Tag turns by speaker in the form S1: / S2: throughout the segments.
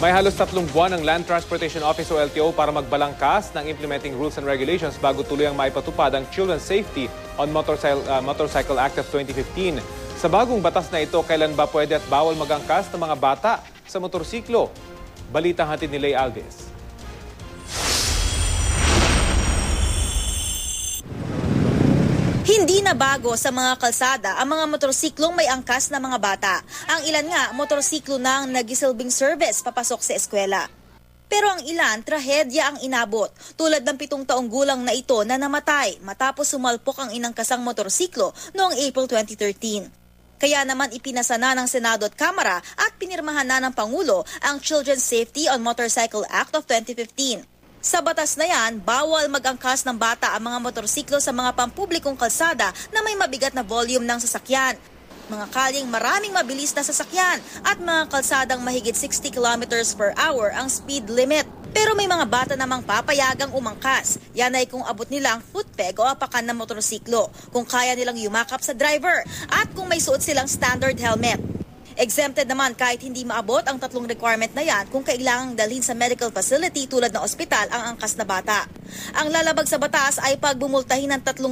S1: May halos 3 buwan ng Land Transportation Office o LTO para magbalangkas ng implementing rules and regulations bago tuluyang maipatupad ang Children's Safety on Motorcycle Act of 2015. Sa bagong batas na ito, kailan ba pwede at bawal magangkas ng mga bata sa motorsiklo? Balitang hatid ni Lay Alves.
S2: Hindi na bago sa mga kalsada ang mga motorsiklong may angkas na mga bata. Ang ilan nga, motorsiklo na ang nagisilbing service papasok sa eskwela. Pero ang ilan, trahedya ang inabot. Tulad ng 7 taong gulang na ito na namatay matapos sumalpok ang inangkasang motorsiklo noong April 2013. Kaya naman ipinasa na ng Senado at Kamara at pinirmahan na ng Pangulo ang Children's Safety on Motorcycle Act of 2015. Sa batas na yan, bawal mag-angkas ng bata ang mga motorsiklo sa mga pampublikong kalsada na may mabigat na volume ng sasakyan, mga kalyeng maraming mabilis na sasakyan at mga kalsadang mahigit 60 kilometers per hour ang speed limit. Pero may mga bata namang papayagang umangkas. Yan ay kung abot nila ang footpeg o apakan ng motorsiklo, kung kaya nilang yumakap sa driver at kung may suot silang standard helmet. Exempted naman kahit hindi maabot ang 3 requirement na yan kung kailangang dalhin sa medical facility tulad ng ospital ang angkas na bata. Ang lalabag sa batas ay pagbumultahin ng 3,000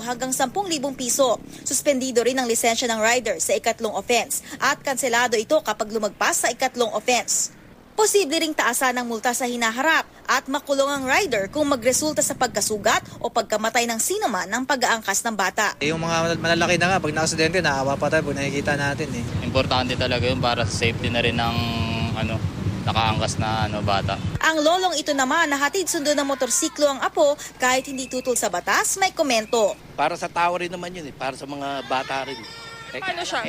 S2: hanggang 10,000 piso. Suspendido rin ang lisensya ng rider sa 2nd offense at kanselado ito kapag lumagpas sa 2nd offense. Posible ring taasan ng multa sa hinaharap at makulong ang rider kung magresulta sa pagkasugat o pagkamatay ng sinuman ng pag-aangkas ng bata.
S3: Yung mga malalaki na nga, pag na-aksidente, naawa pa tayo pag nakikita natin.
S4: Importante talaga yun para sa safety na rin ng nakaangkas na bata.
S2: Ang lolong ito naman nahatid sundo ng motorsiklo ang apo kahit hindi tutol sa batas, may komento.
S5: Para sa tao rin naman yun para sa mga bata rin.
S2: Paano siya?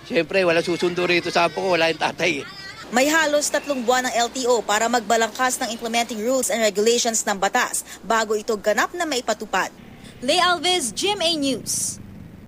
S5: Siyempre, wala susundo rito sa apo ko, wala yung tatay.
S2: May halos 3 buwan ng LTO para magbalangkas ng implementing rules and regulations ng batas bago ito ganap na maipatupad. Lay Alves, GMA News.